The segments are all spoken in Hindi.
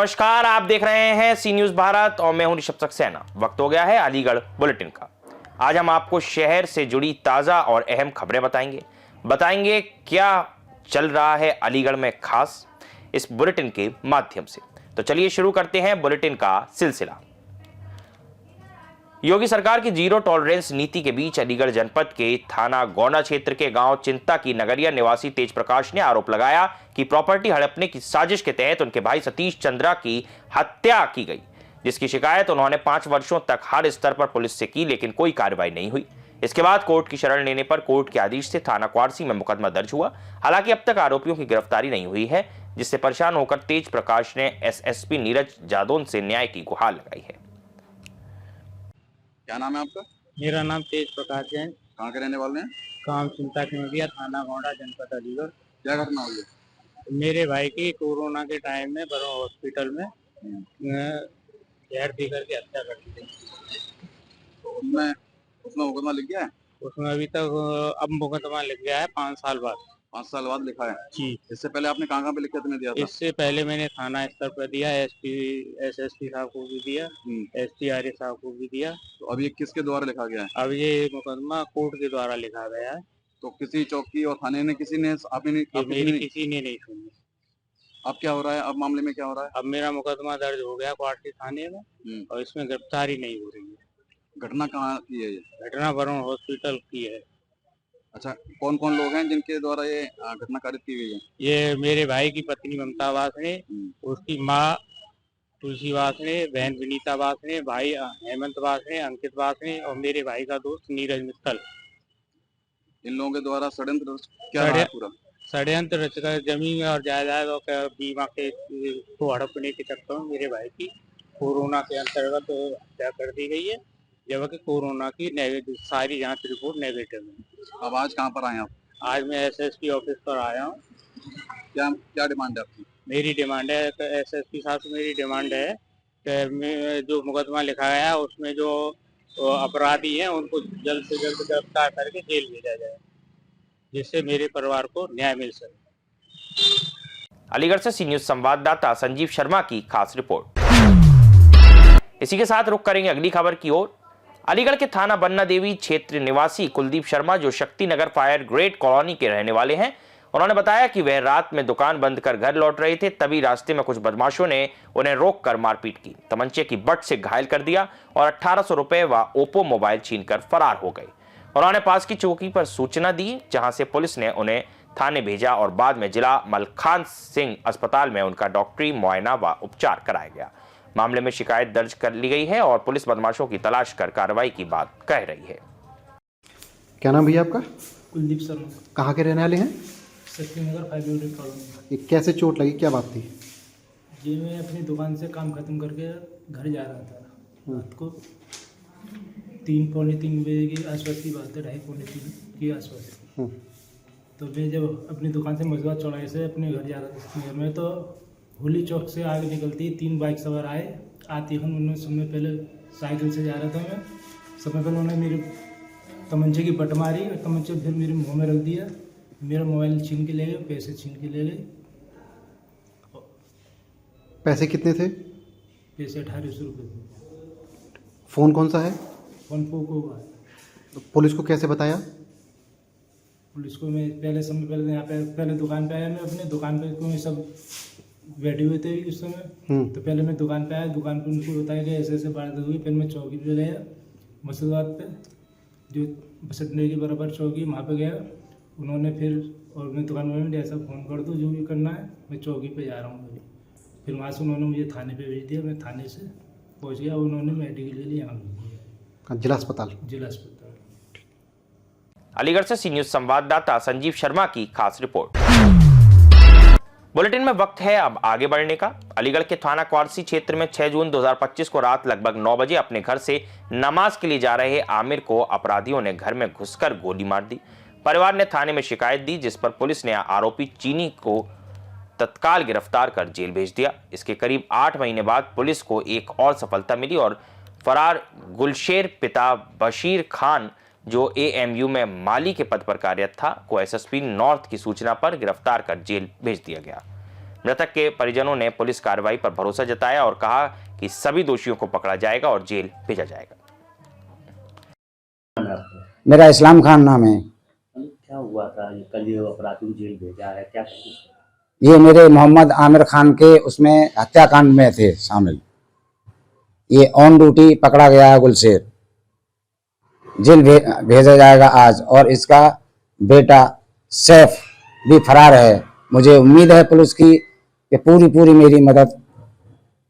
नमस्कार, आप देख रहे हैं सी न्यूज भारत और मैं हूं ऋषभ सक्सेना। वक्त हो गया है अलीगढ़ बुलेटिन का। आज हम आपको शहर से जुड़ी ताजा और अहम खबरें बताएंगे क्या चल रहा है अलीगढ़ में खास इस बुलेटिन के माध्यम से। तो चलिए शुरू करते हैं बुलेटिन का सिलसिला। योगी सरकार की जीरो टॉलरेंस नीति के बीच अलीगढ़ जनपद के थाना गोंडा क्षेत्र के गांव चिंता की नगरिया निवासी तेज प्रकाश ने आरोप लगाया कि प्रॉपर्टी हड़पने की साजिश के तहत उनके भाई सतीश चंद्रा की हत्या की गई, जिसकी शिकायत उन्होंने 5 वर्षों तक हर स्तर पर पुलिस से की, लेकिन कोई कार्रवाई नहीं हुई। इसके बाद कोर्ट की शरण लेने पर कोर्ट के आदेश से थाना क्वारसी में मुकदमा दर्ज हुआ। हालांकि अब तक आरोपियों की गिरफ्तारी नहीं हुई है, जिससे परेशान होकर तेज प्रकाश ने एसएसपी नीरज जादौन से न्याय की गुहार लगाई है। क्या नाम है आपका? मेरा नाम तेज प्रकाश है। कहाँ के रहने वाले हैं? काम चिंता की नदिया, थाना गोंडा, जनपद अलीगढ़। क्या घटना हुई है? मेरे भाई की कोरोना के टाइम में बड़ो हॉस्पिटल में जहर पी करके हत्या कर दी गई। उसमें मुकदमा लिख गया है? उसमें अभी तक अब मुकदमा लिख गया है 5 साल बाद। 5 साल बाद लिखा है जी। इससे पहले आपने कहाँ पे लिख के दिया था? इससे पहले मैंने थाना स्तर पर दिया, एसएसपी साहब को भी दिया, एसपी आर्य साहब को भी दिया। तो अब ये किसके द्वारा लिखा गया है? अब ये मुकदमा कोर्ट के द्वारा लिखा गया है। तो किसी चौकी और थाने ने किसी ने किसी ने नहीं सुनी। अब क्या हो रहा है? अब मामले में क्या हो रहा है? अब मेरा मुकदमा दर्ज हो गया क्वार्टी थाने में और इसमें गिरफ्तारी नहीं हो रही है। घटना कहाँ की है? ये घटना बरौन हॉस्पिटल की है। अच्छा, कौन कौन लोग हैं जिनके द्वारा ये घटना कारित की गई है? ये मेरे भाई की पत्नी ममता वासने, उसकी माँ तुलसी वासने, बहन विनीता वासने, भाई हेमंत वासने, अंकित वासने और मेरे भाई का दोस्त नीरज मित्तल। इन लोगों के द्वारा षड्यंत्र क्या रहा है पूरा? षड्यंत्र रचकर जमीन और जायदाद और बीमा के को हड़पने के चक्कर में मेरे भाई की कोरोना के अंतर्गत हत्या कर दी गई है, जबकि कोरोना की सारी जांच रिपोर्ट नेगेटिव है। अब आज कहाँ पर आए आप? आज मैं एसएसपी ऑफिस पर आया हूँ। क्या क्या डिमांड है आपकी? मेरी डिमांड है, एसएसपी साहब से मेरी डिमांड है कि जो मुकदमा लिखा गया है उसमें जो अपराधी हैं उनको जल्द से जल्द गिरफ्तार करके जेल भेजा जाए, जिससे मेरे परिवार को न्याय मिल सके। अलीगढ़ से सी न्यूज संवाददाता संजीव शर्मा की खास रिपोर्ट। इसी के साथ रुख करेंगे अगली खबर की ओर। अलीगढ़ के थाना बन्ना देवी क्षेत्र निवासी कुलदीप शर्मा, जो Shakti Nagar fire grade colony के रहने वाले हैं, उन्होंने बताया कि वह रात में दुकान बंद कर घर लौट रहे थे, तभी रास्ते में कुछ बदमाशों ने उन्हें रोककर मारपीट की, तमंचे की बट से घायल कर दिया और 1800 रुपए व ओप्पो मोबाइल छीनकर फरार हो गए। उन्होंने पास की चौकी पर सूचना दी, जहां से पुलिस ने उन्हें थाने भेजा और बाद में जिला मलखान सिंह अस्पताल में उनका डॉक्टरी मुआयना व उपचार कराया गया। मामले में शिकायत दर्ज कर ली गई है और पुलिस बदमाशों की तलाश कर कार्रवाई की बात कह रही है। क्या नाम भैया आपका? कुलदीप शर्मा। कहाँ के रहने वाले हैं? Shakti Nagar five colony. ये कैसे चोट लगी, क्या बात थी? जी, मैं अपनी दुकान से काम खत्म करके घर जा रहा था। रात को 3 पौने 3 बजे की आसपास की बात है, 2:30 पौने 3 के आसपास। तो मैं जब अपनी दुकान से मजवा चौड़ाई से अपने घर जा रहा था, मैं तो होली चौक से आगे निकलती 3 बाइक सवार आती हैं। उन्होंने समय पहले साइकिल से जा रहा था मैं, समय पहले उन्होंने मेरे तमंचे की बट मारी और तमंचे फिर मेरे मुंह में रख दिया। मेरा मोबाइल छीन के ले गए, पैसे छीन के ले गए। पैसे कितने थे? पैसे 1800 रुपये थे। फ़ोन कौन सा है? फोन पोको हुआ है। तो पुलिस को कैसे बताया? पुलिस को मैं समय पहले यहाँ पे पहले दुकान पे आया। मैं अपने दुकान पे क्यों सब बैठे हुए थे उस समय, तो पहले मैं दुकान पे आया। दुकान पे उनको बताया कि ऐसे ऐसे बात हुई। फिर मैं चौकी पे गया, मसूदाबाद पे जो बस अड्डे के बराबर चौकी, वहाँ पे गया। उन्होंने फिर और मैं दुकान में ऐसा फ़ोन कर दो जो भी करना है, मैं चौकी पे जा रहा हूँ अभी। फिर वहाँ से उन्होंने मुझे थाने पे भेज दिया। मैं थाने से पहुँच गया, उन्होंने मेडिकल ले लिया यहाँ जिला अस्पताल। जिला अस्पताल। अलीगढ़ से सी न्यूज संवाददाता संजीव शर्मा की खास रिपोर्ट। बुलेटिन में वक्त है अब आगे बढ़ने का। अलीगढ़ के थाना क्वारसी क्षेत्र में 6 जून 2025 को रात लगभग 9 बजे अपने घर से नमाज के लिए जा रहे आमिर को अपराधियों ने घर में घुसकर गोली मार दी। परिवार ने थाने में शिकायत दी, जिस पर पुलिस ने आरोपी चीनी को तत्काल गिरफ्तार कर जेल भेज दिया। इसके करीब 8 महीने बाद पुलिस को एक और सफलता मिली और फरार गुलशेर पिता बशीर खान, जो एएमयू में माली के पद पर कार्यरत था, को एसएसपी नॉर्थ की सूचना पर गिरफ्तार कर जेल भेज दिया गया। मृतक के परिजनों ने पुलिस कार्रवाई पर भरोसा जताया और कहा कि सभी दोषियों को पकड़ा जाएगा और जेल भेजा जाएगा। मेरा इस्लाम खान नाम है। क्या हुआ था ये कल जो अपराधी को जेल भेजा है, क्या ये मेरे मोहम्मद आमिर खान के उसमें हत्याकांड में थे शामिल। ये ऑन ड्यूटी पकड़ा गया है गुलशेर, जेल भेजा जाएगा आज। और इसका बेटा सैफ भी फरार है। मुझे उम्मीद है पुलिस की कि पूरी मेरी मदद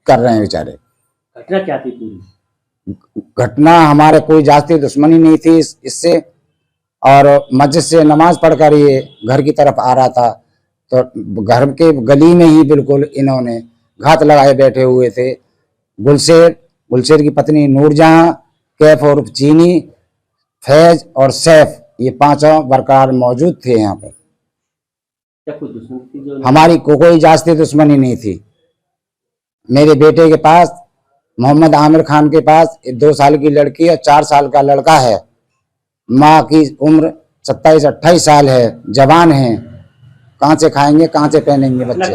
कर रहे हैं बेचारे। घटना क्या थी पूरी? घटना हमारे कोई जाती दुश्मनी नहीं थी इससे, और मस्जिद से नमाज पढ़कर ये घर की तरफ आ रहा था तो घर के गली में ही बिल्कुल इन्होंने घात लगाए बैठे हुए थे। गुलशेर की पत्नी नूरजहां, कैफ और चीनी, फैज और सैफ, ये पांचों बरकरार मौजूद थे यहाँ पे। क्या कोई दुश्मनी थी जो? हमारी कोई जाती दुश्मनी नहीं थी। मेरे बेटे के पास, मोहम्मद आमिर खान के पास 2 साल की लड़की और 4 साल का लड़का है। माँ की उम्र 27-28 साल है, जवान है। कहाँ से खाएंगे, कहाँ से पहनेंगे बच्चे।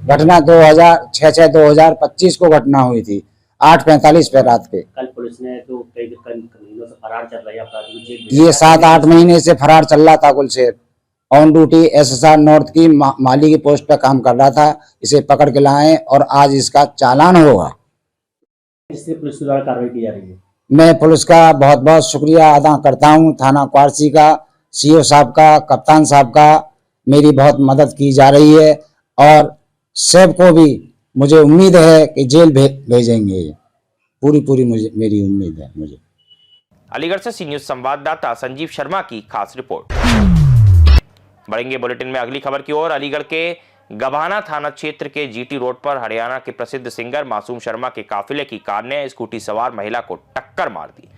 घटना 2025 को घटना हुई थी, 8:45 पे रात के। कल पुलिस ने तो कई महीनों से फरार चल रहा है अपराधी को जेल भेजा। ये 7-8 महीने से फरार चल रहा था Gulsher. On duty SSR north की माली की पोस्ट पे काम कर रहा था। इसे पकड़ के लाए और आज इसका चालान होगा। इससे पुलिस द्वारा कार्रवाई की जा रही है। मैं पुलिस का बहुत बहुत शुक्रिया अदा करता हूं, थाना क्वारसी का, CO साहब का, कप्तान साहब का। मेरी बहुत मदद की जा रही है और सब को भी मुझे उम्मीद है कि जेल भेजेंगे। पूरी मेरी उम्मीद है मुझे। अलीगढ़ से सी न्यूज संवाददाता संजीव शर्मा की खास रिपोर्ट। बढ़ेंगे बुलेटिन में अगली खबर की ओर। अलीगढ़ के गभाना थाना क्षेत्र के GT रोड पर हरियाणा के प्रसिद्ध सिंगर मासूम शर्मा के काफिले की कार ने स्कूटी सवार महिला को टक्कर मार दी,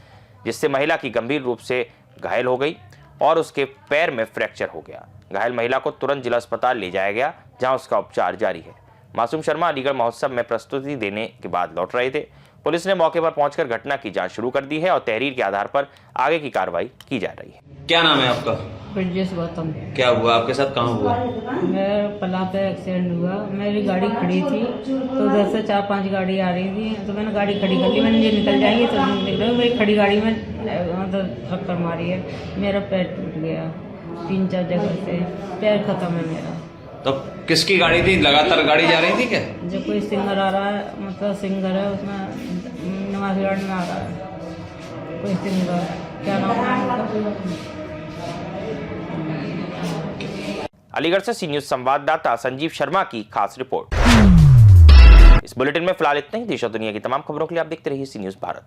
जिससे महिला की गंभीर रूप से घायल हो गई और उसके पैर में फ्रैक्चर हो गया। घायल महिला को तुरंत जिला अस्पताल ले जाया गया, जहां उसका उपचार जारी है। मासूम शर्मा अलीगढ़ महोत्सव में प्रस्तुति देने के बाद लौट रहे थे। पुलिस ने मौके पर पहुंचकर घटना की जांच शुरू कर दी है और तहरीर के आधार पर आगे की कार्रवाई की जा रही है। क्या नाम है आपका? ब्रजेश गौतम। क्या हुआ आपके साथ, कहाँ हुआ? मेरे पला पे एक्सीडेंट हुआ। मेरी गाड़ी खड़ी थी तो उधर से 4-5 गाड़ी आ रही थी, तो मैंने गाड़ी खड़ी कर ली। मैंने ये निकल जाएंगे तो निकल, मेरी खड़ी गाड़ी में टक्कर मारी है। मेरा पैर टूट गया 3-4 जगह से, पैर खत्म है मेरा। तो किसकी गाड़ी थी? लगातार गाड़ी जा रही थी क्या? जो कोई सिंगर आ रहा है, मतलब सिंगर है, उसमें नवाजगढ़ में आ रहा है कोई सिंगर, क्या नाम है? अलीगढ़ से सी न्यूज संवाददाता संजीव शर्मा की खास रिपोर्ट। इस बुलेटिन में फिलहाल इतना ही। देश और दुनिया की तमाम खबरों के लिए आप देखते रहिए सी न्यूज भारत।